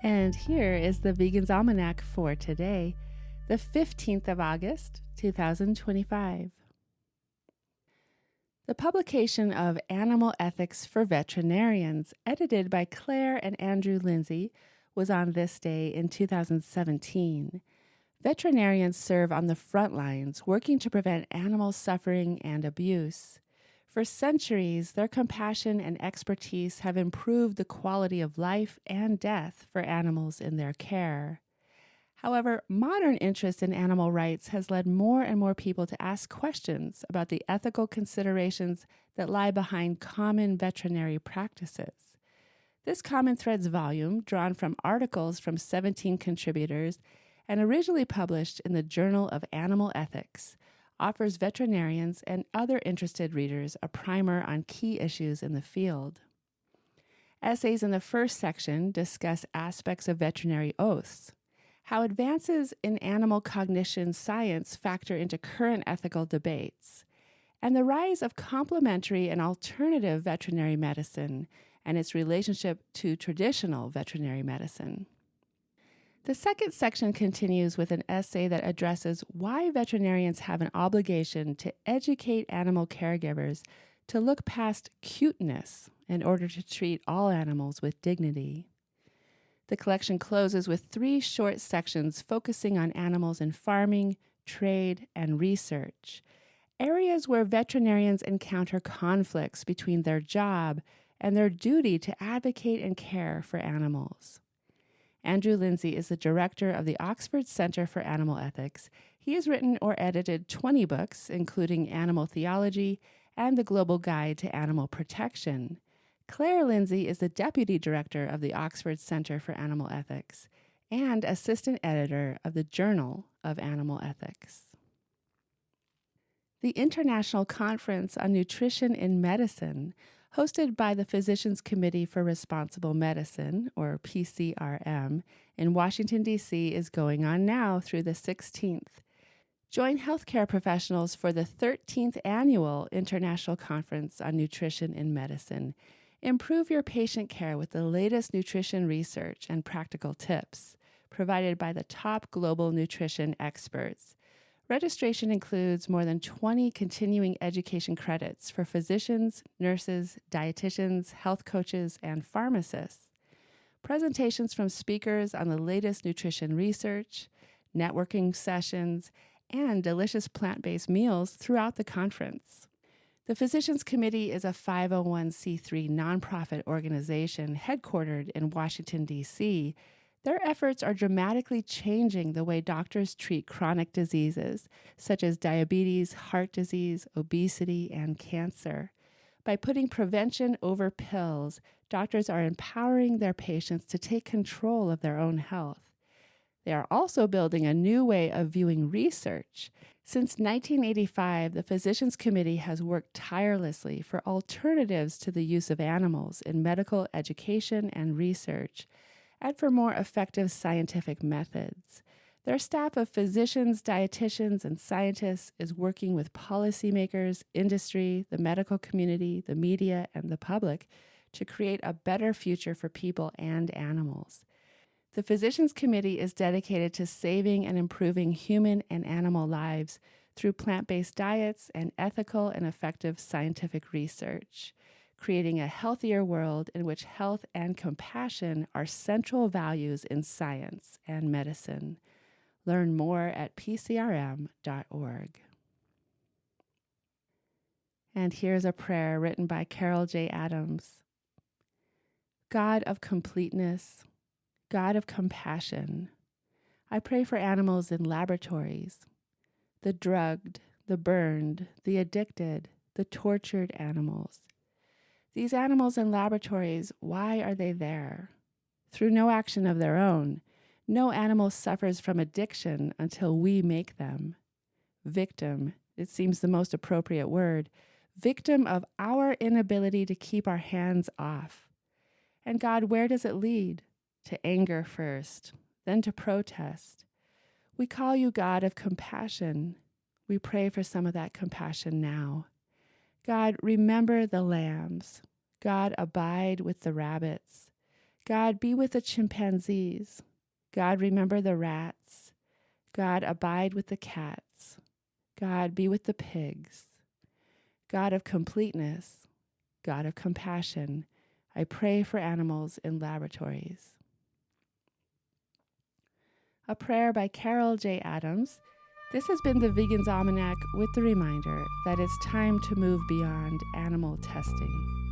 And here is the Vegan's Almanac for today, the 15th of August, 2025. The publication of Animal Ethics for Veterinarians, edited by Clair and Andrew Linzey, was on this day in 2017. Veterinarians serve on the front lines, working to prevent animal suffering and abuse. For centuries, their compassion and expertise have improved the quality of life and death for animals in their care. However, modern interest in animal rights has led more and more people to ask questions about the ethical considerations that lie behind common veterinary practices. This Common Threads volume, drawn from articles from 17 contributors and originally published in the Journal of Animal Ethics, offers veterinarians and other interested readers a primer on key issues in the field. Essays in the first section discuss aspects of veterinary oaths, how advances in animal cognition science factor into current ethical debates, and the rise of complementary and alternative veterinary medicine and its relationship to traditional veterinary medicine. The second section continues with an essay that addresses why veterinarians have an obligation to educate animal caregivers to look past cuteness in order to treat all animals with dignity. The collection closes with 3 short sections focusing on animals in farming, trade, and research, areas where veterinarians encounter conflicts between their job and their duty to advocate and care for animals. Andrew Linzey is the director of the Oxford Center for Animal Ethics. He has written or edited 20 books, including Animal Theology and the Global Guide to Animal Protection. Clair Linzey is the deputy director of the Oxford Center for Animal Ethics and assistant editor of the Journal of Animal Ethics. The International Conference on Nutrition in Medicine, hosted by the Physicians Committee for Responsible Medicine, or PCRM, in Washington, D.C., is going on now through the 16th. Join healthcare professionals for the 13th Annual International Conference on Nutrition in Medicine. Improve your patient care with the latest nutrition research and practical tips provided by the top global nutrition experts. Registration includes more than 20 continuing education credits for physicians, nurses, dietitians, health coaches, and pharmacists. Presentations from speakers on the latest nutrition research, networking sessions, and delicious plant-based meals throughout the conference. The Physicians Committee is a 501c3 nonprofit organization headquartered in Washington, D.C. Their efforts are dramatically changing the way doctors treat chronic diseases, such as diabetes, heart disease, obesity, and cancer. By putting prevention over pills, doctors are empowering their patients to take control of their own health. They are also building a new way of viewing research. Since 1985, the Physicians Committee has worked tirelessly for alternatives to the use of animals in medical education and research, and for more effective scientific methods. Their staff of physicians, dietitians, and scientists is working with policymakers, industry, the medical community, the media, and the public to create a better future for people and animals. The Physicians Committee is dedicated to saving and improving human and animal lives through plant-based diets and ethical and effective scientific research, creating a healthier world in which health and compassion are central values in science and medicine. Learn more at PCRM.org. And here's a prayer written by Carol J. Adams. God of completeness, God of compassion, I pray for animals in laboratories, the drugged, the burned, the addicted, the tortured animals. These animals in laboratories, why are they there? Through no action of their own, no animal suffers from addiction until we make them. Victim, it seems the most appropriate word, victim of our inability to keep our hands off. And God, where does it lead? To anger first, then to protest. We call you God of compassion. We pray for some of that compassion now. God, remember the lambs. God, abide with the rabbits. God, be with the chimpanzees. God, remember the rats. God, abide with the cats. God, be with the pigs. God of completeness, God of compassion, I pray for animals in laboratories. A prayer by Carol J. Adams. This has been the Vegan's Almanac with the reminder that it's time to move beyond animal testing.